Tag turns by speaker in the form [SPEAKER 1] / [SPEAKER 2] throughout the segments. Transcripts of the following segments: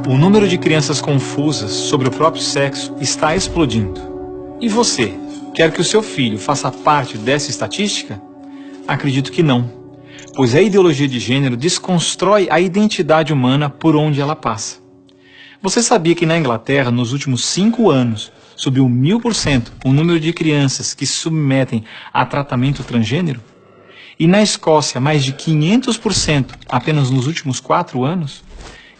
[SPEAKER 1] O número de crianças confusas sobre o próprio sexo está explodindo. E você, quer que o seu filho faça parte dessa estatística? Acredito que não, pois a ideologia de gênero desconstrói a identidade humana por onde ela passa. Você sabia que na Inglaterra, nos últimos 5 anos, subiu 1000% o número de crianças que se submetem a tratamento transgênero? E na Escócia, mais de 500% apenas nos últimos 4 anos?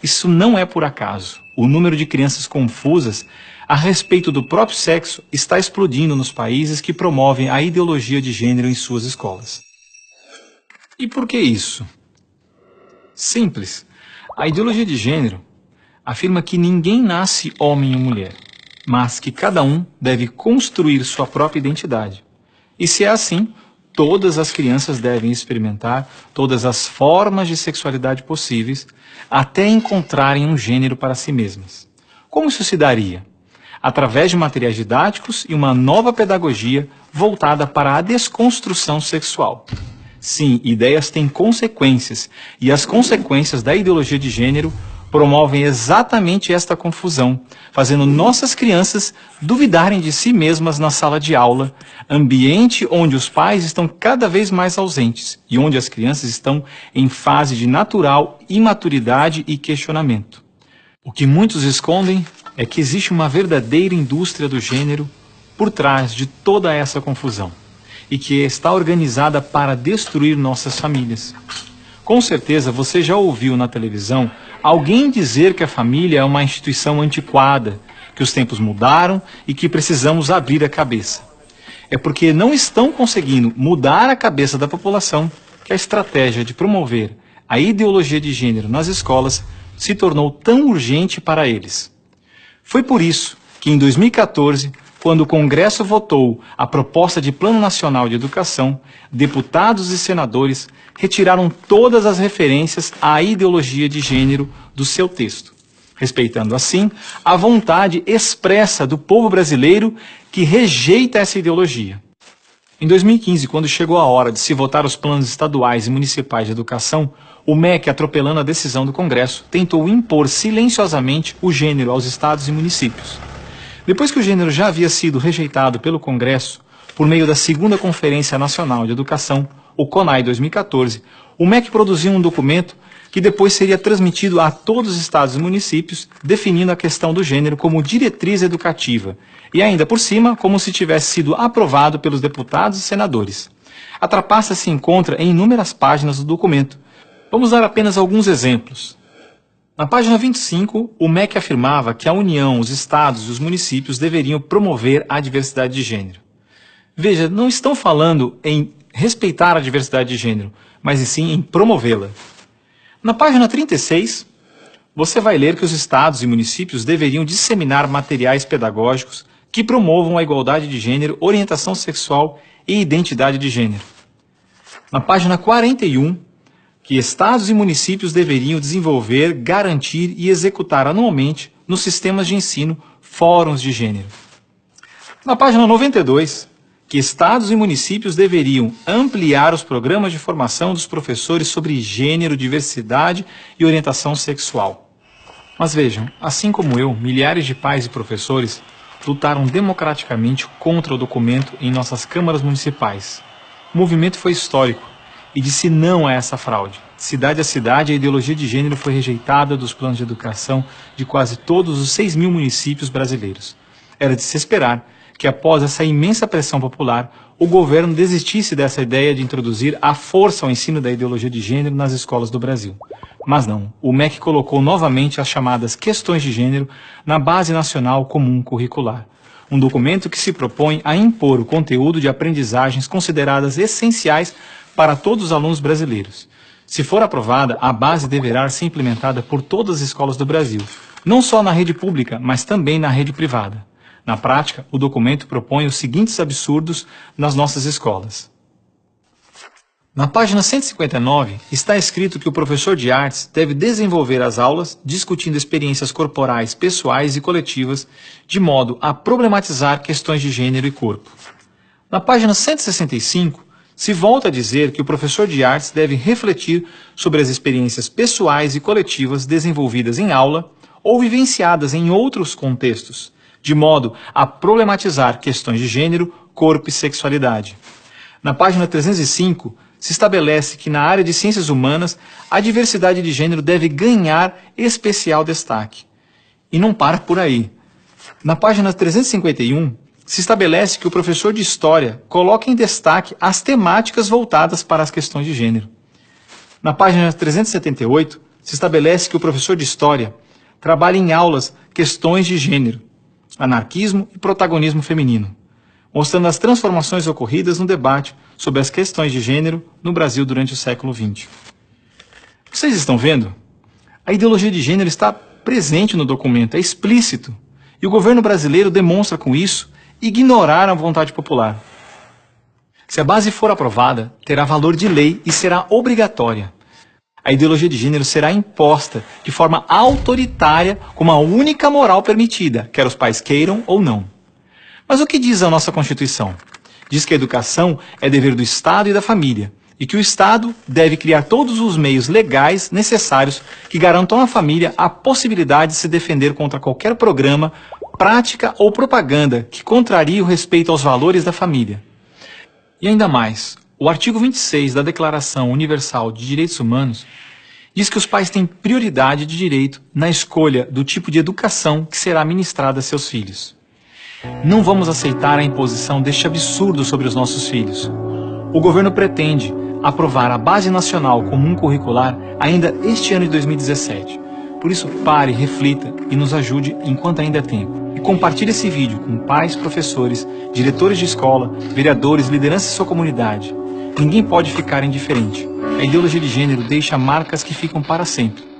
[SPEAKER 1] Isso não é por acaso. O número de crianças confusas a respeito do próprio sexo está explodindo nos países que promovem a ideologia de gênero em suas escolas. E por que isso? Simples. A ideologia de gênero afirma que ninguém nasce homem ou mulher, mas que cada um deve construir sua própria identidade. E se é assim, todas as crianças devem experimentar todas as formas de sexualidade possíveis até encontrarem um gênero para si mesmas. Como isso se daria? Através de materiais didáticos e uma nova pedagogia voltada para a desconstrução sexual. Sim, ideias têm consequências, e as consequências da ideologia de gênero promovem exatamente esta confusão, fazendo nossas crianças duvidarem de si mesmas na sala de aula, ambiente onde os pais estão cada vez mais ausentes e onde as crianças estão em fase de natural imaturidade e questionamento. O que muitos escondem é que existe uma verdadeira indústria do gênero por trás de toda essa confusão e que está organizada para destruir nossas famílias. Com certeza você já ouviu na televisão alguém dizer que a família é uma instituição antiquada, que os tempos mudaram e que precisamos abrir a cabeça. É porque não estão conseguindo mudar a cabeça da população que a estratégia de promover a ideologia de gênero nas escolas se tornou tão urgente para eles. Foi por isso que em 2014, quando o Congresso votou a proposta de Plano Nacional de Educação, deputados e senadores retiraram todas as referências à ideologia de gênero do seu texto, respeitando assim a vontade expressa do povo brasileiro que rejeita essa ideologia. Em 2015, quando chegou a hora de se votar os planos estaduais e municipais de educação, o MEC, atropelando a decisão do Congresso, tentou impor silenciosamente o gênero aos estados e municípios. Depois que o gênero já havia sido rejeitado pelo Congresso, por meio da segunda Conferência Nacional de Educação, o CONAE 2014, o MEC produziu um documento que depois seria transmitido a todos os estados e municípios, definindo a questão do gênero como diretriz educativa, e ainda por cima, como se tivesse sido aprovado pelos deputados e senadores. A trapaça se encontra em inúmeras páginas do documento. Vamos dar apenas alguns exemplos. Na página 25, o MEC afirmava que a União, os estados e os municípios deveriam promover a diversidade de gênero. Veja, não estão falando em respeitar a diversidade de gênero, mas sim em promovê-la. Na página 36, você vai ler que os estados e municípios deveriam disseminar materiais pedagógicos que promovam a igualdade de gênero, orientação sexual e identidade de gênero. Na página 41, que estados e municípios deveriam desenvolver, garantir e executar anualmente nos sistemas de ensino fóruns de gênero. Na página 92, que estados e municípios deveriam ampliar os programas de formação dos professores sobre gênero, diversidade e orientação sexual. Mas vejam, assim como eu, milhares de pais e professores lutaram democraticamente contra o documento em nossas câmaras municipais. O movimento foi histórico e disse não a essa fraude. Cidade a cidade, a ideologia de gênero foi rejeitada dos planos de educação de quase todos os 6.000 municípios brasileiros. Era de se esperar que, após essa imensa pressão popular, o governo desistisse dessa ideia de introduzir à força o ensino da ideologia de gênero nas escolas do Brasil. Mas não, o MEC colocou novamente as chamadas questões de gênero na Base Nacional Comum Curricular, um documento que se propõe a impor o conteúdo de aprendizagens consideradas essenciais para todos os alunos brasileiros. Se for aprovada, a base deverá ser implementada por todas as escolas do Brasil, não só na rede pública, mas também na rede privada. Na prática, o documento propõe os seguintes absurdos nas nossas escolas. Na página 159, está escrito que o professor de artes deve desenvolver as aulas discutindo experiências corporais, pessoais e coletivas, de modo a problematizar questões de gênero e corpo. Na página 165, se volta a dizer que o professor de artes deve refletir sobre as experiências pessoais e coletivas desenvolvidas em aula ou vivenciadas em outros contextos, de modo a problematizar questões de gênero, corpo e sexualidade. Na página 305, se estabelece que na área de ciências humanas, a diversidade de gênero deve ganhar especial destaque. E não para por aí. Na página 351, se estabelece que o professor de História coloca em destaque as temáticas voltadas para as questões de gênero. Na página 378, se estabelece que o professor de História trabalha em aulas questões de gênero, anarquismo e protagonismo feminino, mostrando as transformações ocorridas no debate sobre as questões de gênero no Brasil durante o século XX. Vocês estão vendo? A ideologia de gênero está presente no documento, é explícito, e o governo brasileiro demonstra com isso ignorar a vontade popular. Se a base for aprovada, terá valor de lei e será obrigatória. A ideologia de gênero será imposta de forma autoritária como a única moral permitida, quer os pais queiram ou não. Mas o que diz a nossa Constituição? Diz que a educação é dever do Estado e da família, e que o Estado deve criar todos os meios legais necessários que garantam à família a possibilidade de se defender contra qualquer programa, prática ou propaganda que contrarie o respeito aos valores da família. E ainda mais, o artigo 26 da Declaração Universal de Direitos Humanos diz que os pais têm prioridade de direito na escolha do tipo de educação que será ministrada a seus filhos. Não vamos aceitar a imposição deste absurdo sobre os nossos filhos. O governo pretende aprovar a Base Nacional Comum Curricular ainda este ano de 2017. Por isso, pare, reflita e nos ajude enquanto ainda é tempo. E compartilhe esse vídeo com pais, professores, diretores de escola, vereadores, lideranças de sua comunidade. Ninguém pode ficar indiferente. A ideologia de gênero deixa marcas que ficam para sempre.